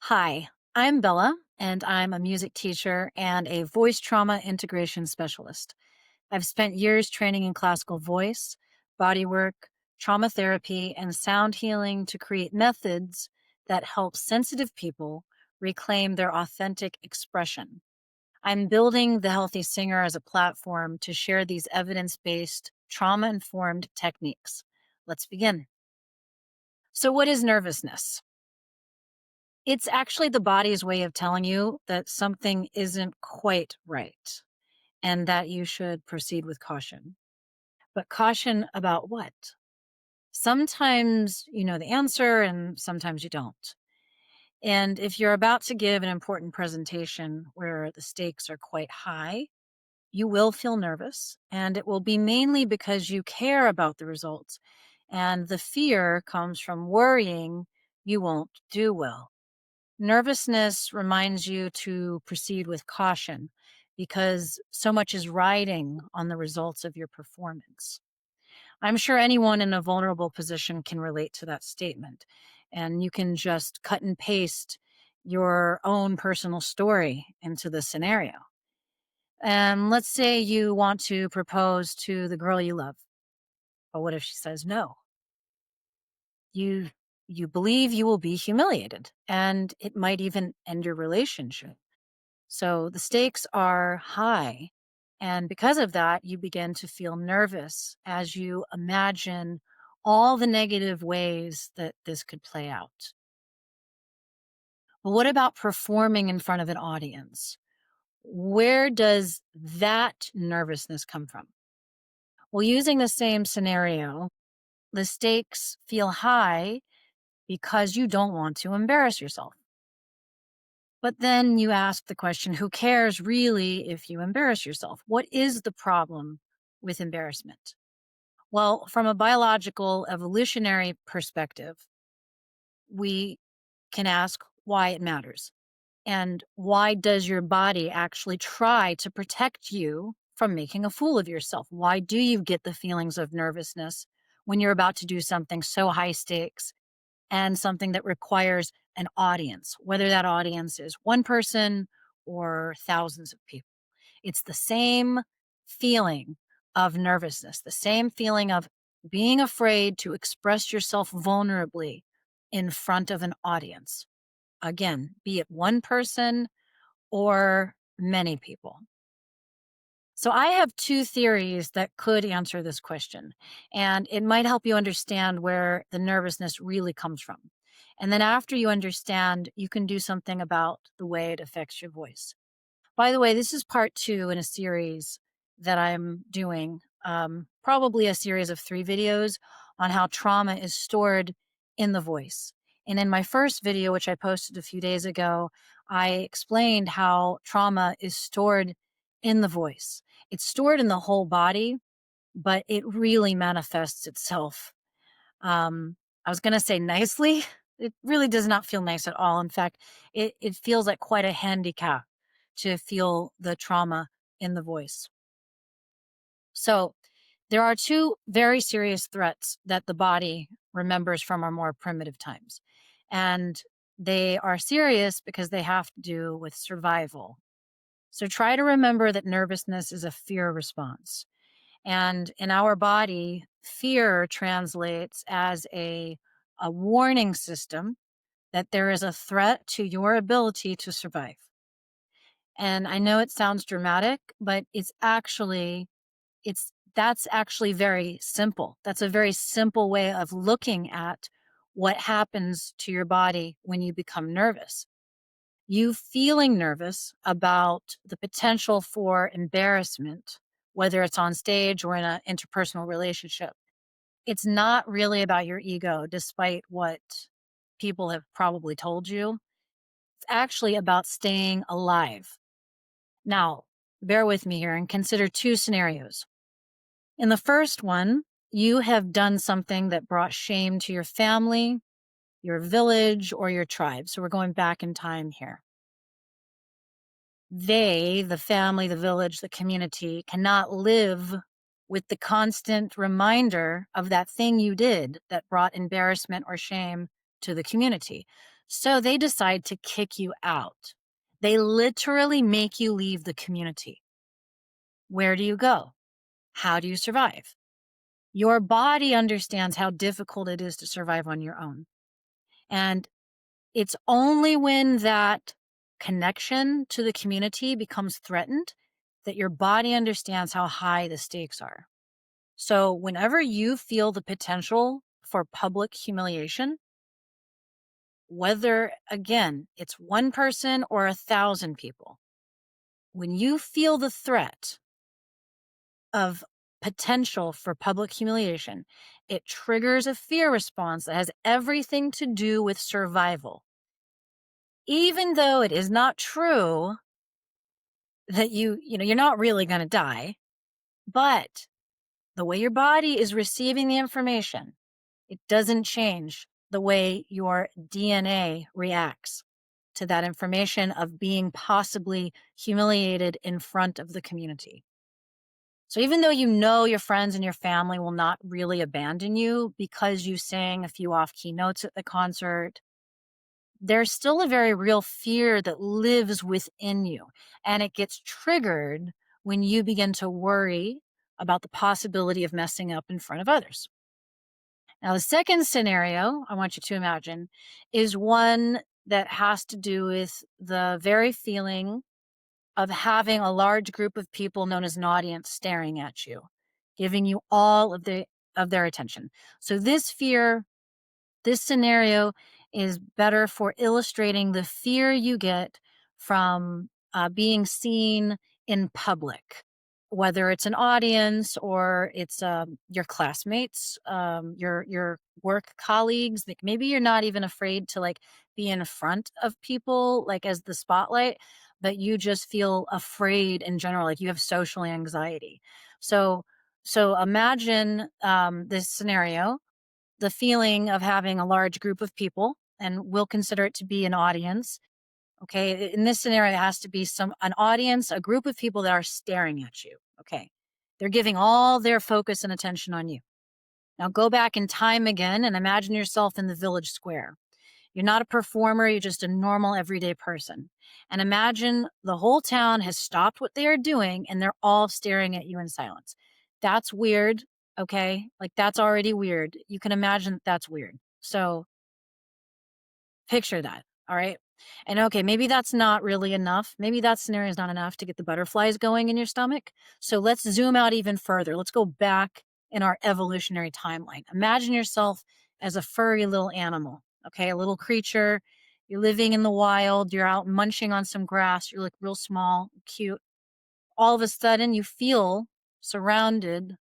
Hi, I'm Bella, and I'm a music teacher and a voice trauma integration specialist. I've spent years training in classical voice, body work, trauma therapy, and sound healing to create methods that help sensitive people reclaim their authentic expression. I'm building The Healthy Singer as a platform to share these evidence based, trauma informed techniques. Let's begin. So, what is nervousness? It's actually the body's way of telling you that something isn't quite right and that you should proceed with caution. But caution about what? Sometimes you know the answer and sometimes you don't. And if you're about to give an important presentation where the stakes are quite high, you will feel nervous, and it will be mainly because you care about the results. And the fear comes from worrying you won't do well. Nervousness reminds you to proceed with caution because so much is riding on the results of your performance. I'm sure anyone in a vulnerable position can relate to that statement, and you can just cut and paste your own personal story into the scenario. And let's say you want to propose to the girl you love, but what if she says no? You you believe you will be humiliated, and it might even end your relationship. So the stakes are high. And because of that, you begin to feel nervous as you imagine all the negative ways that this could play out. But what about performing in front of an audience? Where does that nervousness come from? Well, using the same scenario, the stakes feel high because you don't want to embarrass yourself. But then you ask the question, who cares really if you embarrass yourself? What is the problem with embarrassment? Well, from a biological evolutionary perspective, we can ask why it matters. And why does your body actually try to protect you from making a fool of yourself? Why do you get the feelings of nervousness when you're about to do something so high stakes and something that requires an audience, whether that audience is one person or thousands of people? It's the same feeling of nervousness, the same feeling of being afraid to express yourself vulnerably in front of an audience. Again, be it one person or many people. So, I have two theories that could answer this question, and it might help you understand where the nervousness really comes from. And then, after you understand, you can do something about the way it affects your voice. By the way, this is part two in a series that I'm doing, probably a series of 3 videos on how trauma is stored in the voice. And in my first video, which I posted a few days ago, I explained how trauma is stored in the voice. It's stored in the whole body, but it really manifests itself. I was going to say nicely. It really does not feel nice at all. In fact, it feels like quite a handicap to feel the trauma in the voice. So, there are two very serious threats that the body remembers from our more primitive times. And they are serious because they have to do with survival. So, try to remember that nervousness is a fear response. And in our body, fear translates as a warning system that there is a threat to your ability to survive. And I know it sounds dramatic, but that's actually very simple. That's a very simple way of looking at what happens to your body when you become nervous. You feeling nervous about the potential for embarrassment, whether it's on stage or in an interpersonal relationship, it's not really about your ego, despite what people have probably told you. It's actually about staying alive. Now, bear with me here and consider two scenarios. In the first one, you have done something that brought shame to your family, your village, or your tribe. So we're going back in time here. They, the family, the village, the community, cannot live with the constant reminder of that thing you did that brought embarrassment or shame to the community. So they decide to kick you out. They literally make you leave the community. Where do you go? How do you survive? Your body understands how difficult it is to survive on your own. And it's only when that connection to the community becomes threatened that your body understands how high the stakes are. So, whenever you feel the potential for public humiliation, whether again it's one person or 1,000 people, when you feel the threat of potential for public humiliation, it triggers a fear response that has everything to do with survival. Even though it is not true that you're not really going to die, but the way your body is receiving the information, it doesn't change the way your DNA reacts to that information of being possibly humiliated in front of the community. So even though you know your friends and your family will not really abandon you because you sang a few off-key notes at the concert, there's still a very real fear that lives within you. And it gets triggered when you begin to worry about the possibility of messing up in front of others. Now, the second scenario I want you to imagine is one that has to do with the very feeling of having a large group of people known as an audience staring at you, giving you all of their attention. So this scenario is better for illustrating the fear you get from being seen in public, whether it's an audience or it's your classmates, your work colleagues. Like maybe you're not even afraid to like be in front of people, like as the spotlight, but you just feel afraid in general, like you have social anxiety. So, so imagine this scenario, the feeling of having a large group of people, and we'll consider it to be an audience. Okay. In this scenario, it has to be an audience, a group of people that are staring at you. Okay. They're giving all their focus and attention on you. Now go back in time again and imagine yourself in the village square. You're not a performer, you're just a normal everyday person. And imagine the whole town has stopped what they are doing and they're all staring at you in silence. That's weird, okay? Like that's already weird. You can imagine that's weird. So picture that, all right? And okay, maybe that's not really enough. Maybe that scenario is not enough to get the butterflies going in your stomach. So let's zoom out even further. Let's go back in our evolutionary timeline. Imagine yourself as a furry little animal, okay? A little creature. You're living in the wild. You're out munching on some grass. You look real small, cute. All of a sudden, you feel surrounded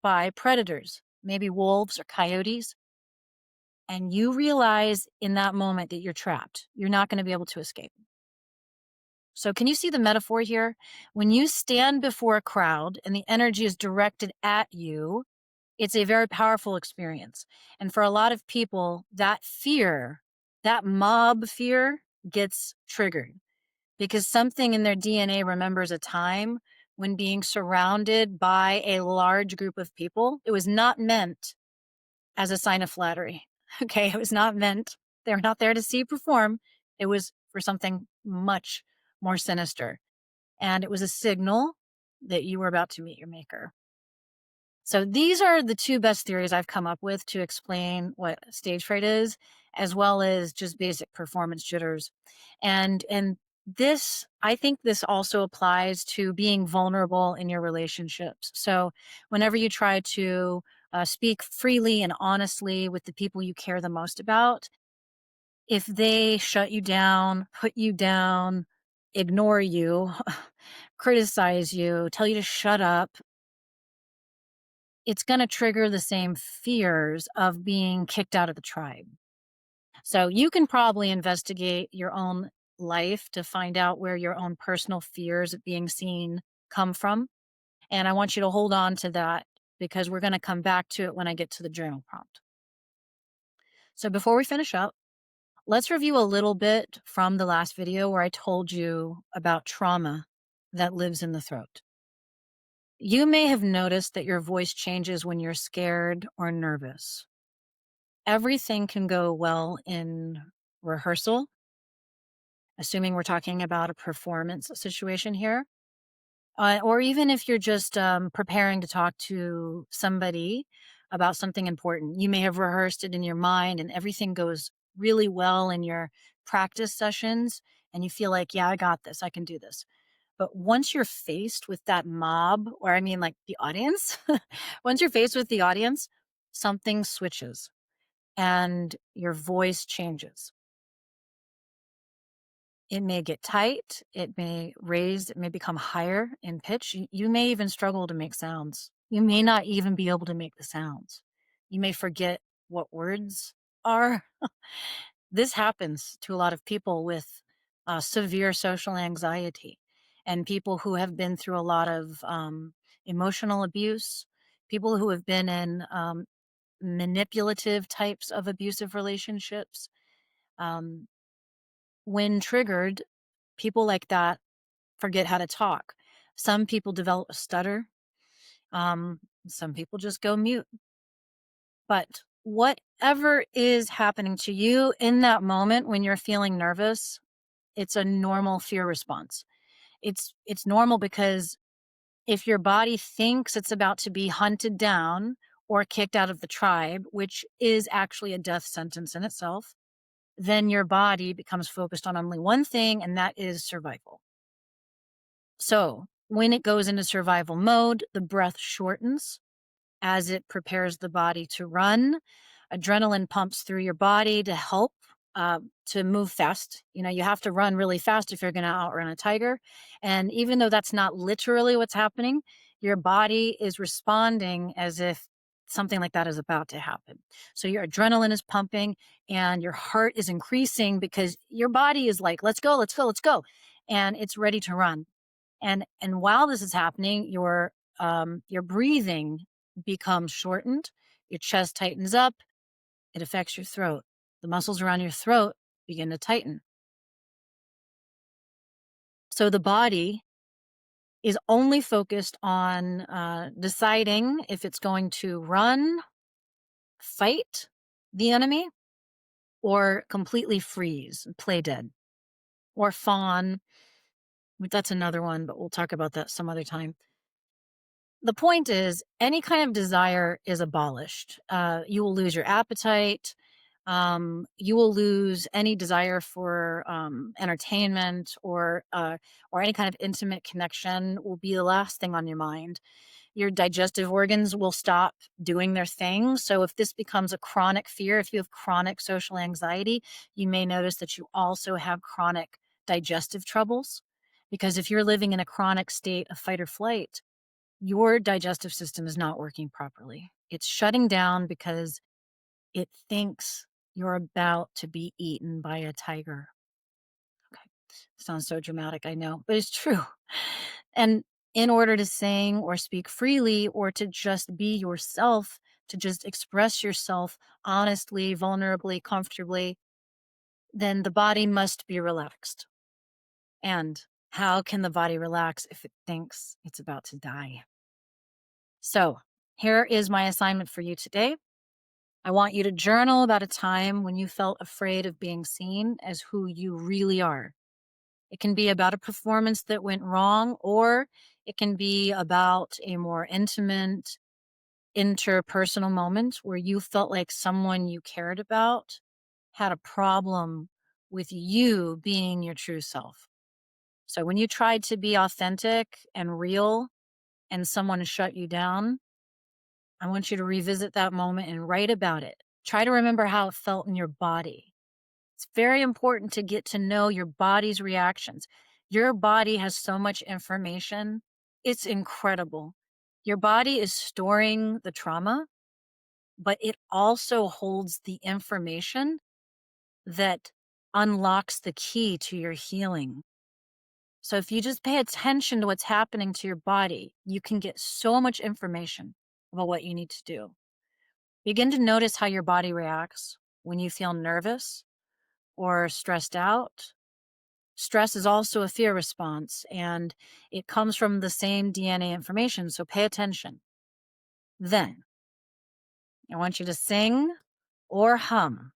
by predators, maybe wolves or coyotes. And you realize in that moment that you're trapped. You're not going to be able to escape. So, can you see the metaphor here? When you stand before a crowd and the energy is directed at you, it's a very powerful experience. And for a lot of people, that fear, that mob fear, gets triggered because something in their DNA remembers a time when being surrounded by a large group of people, it was not meant as a sign of flattery. Okay, it was not meant. They were not there to see you perform. It was for something much more sinister. And it was a signal that you were about to meet your maker. So these are the two best theories I've come up with to explain what stage fright is, as well as just basic performance jitters. And this, I think this also applies to being vulnerable in your relationships. So whenever you try to speak freely and honestly with the people you care the most about, if they shut you down, put you down, ignore you, criticize you, tell you to shut up, it's going to trigger the same fears of being kicked out of the tribe. So you can probably investigate your own life to find out where your own personal fears of being seen come from. And I want you to hold on to that because we're going to come back to it when I get to the journal prompt. So before we finish up, let's review a little bit from the last video where I told you about trauma that lives in the throat. You may have noticed that your voice changes when you're scared or nervous. Everything can go well in rehearsal, assuming we're talking about a performance situation here. Or even if you're just preparing to talk to somebody about something important, you may have rehearsed it in your mind and everything goes really well in your practice sessions. And you feel like, yeah, I got this, I can do this. But once you're faced with that mob, or I mean, like the audience, once you're faced with the audience, something switches and your voice changes. It may get tight, it may raise, it may become higher in pitch. You may even struggle to make sounds. You may not even be able to make the sounds. You may forget what words are. This happens to a lot of people with severe social anxiety and people who have been through a lot of emotional abuse, people who have been in manipulative types of abusive relationships. Um, when triggered, people like that forget how to talk. Some people develop a stutter. Some people just go mute. But whatever is happening to you in that moment when you're feeling nervous, it's a normal fear response. It's normal because if your body thinks it's about to be hunted down or kicked out of the tribe, which is actually a death sentence in itself, then your body becomes focused on only one thing, and that is survival. So when it goes into survival mode, the breath shortens as it prepares the body to run. Adrenaline pumps through your body to help to move fast. You know, you have to run really fast if you're going to outrun a tiger. And even though that's not literally what's happening, your body is responding as if something like that is about to happen. So your adrenaline is pumping and your heart is increasing because your body is like, let's go, let's go, let's go. And it's ready to run. And while this is happening, your breathing becomes shortened, your chest tightens up, it affects your throat. The muscles around your throat begin to tighten. So the body is only focused on deciding if it's going to run, fight the enemy, or completely freeze, play dead, or fawn. That's another one, but we'll talk about that some other time. The point is, any kind of desire is abolished. You will lose your appetite. You will lose any desire for entertainment or any kind of intimate connection. Will be the last thing on your mind. Your digestive organs will stop doing their thing. So if this becomes a chronic fear, if you have chronic social anxiety, you may notice that you also have chronic digestive troubles. Because if you're living in a chronic state of fight or flight, your digestive system is not working properly. It's shutting down because it thinks you're about to be eaten by a tiger. Okay. Sounds so dramatic, I know, but it's true. And in order to sing or speak freely or to just be yourself, to just express yourself honestly, vulnerably, comfortably, then the body must be relaxed. And how can the body relax if it thinks it's about to die? So, here is my assignment for you today. I want you to journal about a time when you felt afraid of being seen as who you really are. It can be about a performance that went wrong, or it can be about a more intimate, interpersonal moment where you felt like someone you cared about had a problem with you being your true self. So when you tried to be authentic and real and someone shut you down, I want you to revisit that moment and write about it. Try to remember how it felt in your body. It's very important to get to know your body's reactions. Your body has so much information. It's incredible. Your body is storing the trauma, but it also holds the information that unlocks the key to your healing. So if you just pay attention to what's happening to your body, you can get so much information about what you need to do. Begin to notice how your body reacts when you feel nervous or stressed out. Stress is also a fear response, and it comes from the same DNA information, so pay attention. Then, I want you to sing or hum.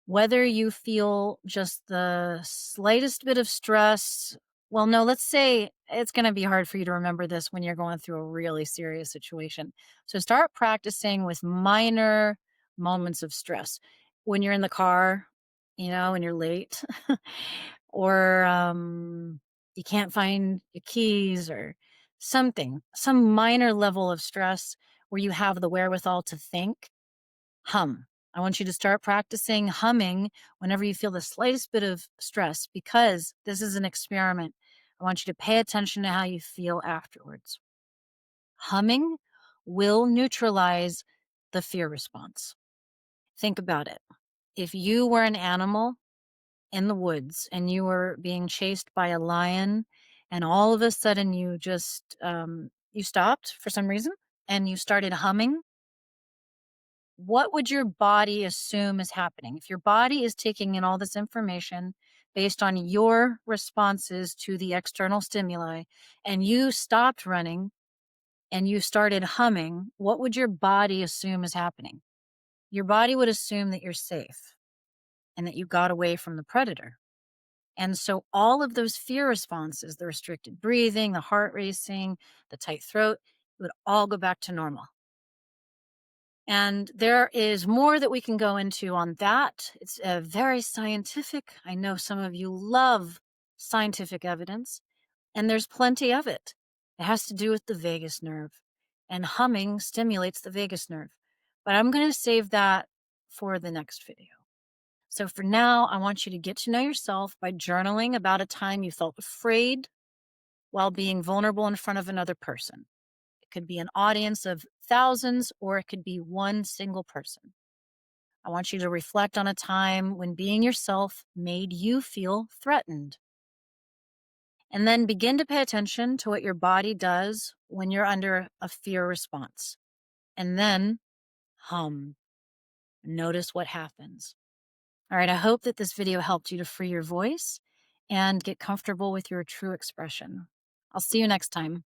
Whether you feel just the slightest bit of stress, well, no, let's say it's going to be hard for you to remember this when you're going through a really serious situation. So start practicing with minor moments of stress. When you're in the car, when you're late, or you can't find your keys or something, some minor level of stress where you have the wherewithal to think. Hum. I want you to start practicing humming whenever you feel the slightest bit of stress, because this is an experiment. I want you to pay attention to how you feel afterwards. Humming will neutralize the fear response. Think about it. If you were an animal in the woods and you were being chased by a lion, and all of a sudden you just you stopped for some reason and you started humming, what would your body assume is happening? If your body is taking in all this information based on your responses to the external stimuli, and you stopped running and you started humming, what would your body assume is happening? Your body would assume that you're safe and that you got away from the predator. And so all of those fear responses, the restricted breathing, the heart racing, the tight throat, would all go back to normal. And there is more that we can go into on that. It's very scientific. I know some of you love scientific evidence, and there's plenty of it. It has to do with the vagus nerve, and humming stimulates the vagus nerve. But I'm going to save that for the next video. So for now, I want you to get to know yourself by journaling about a time you felt afraid while being vulnerable in front of another person. It could be an audience of thousands, or it could be one single person. I want you to reflect on a time when being yourself made you feel threatened. And then begin to pay attention to what your body does when you're under a fear response. And then hum. Notice what happens. All right, I hope that this video helped you to free your voice and get comfortable with your true expression. I'll see you next time.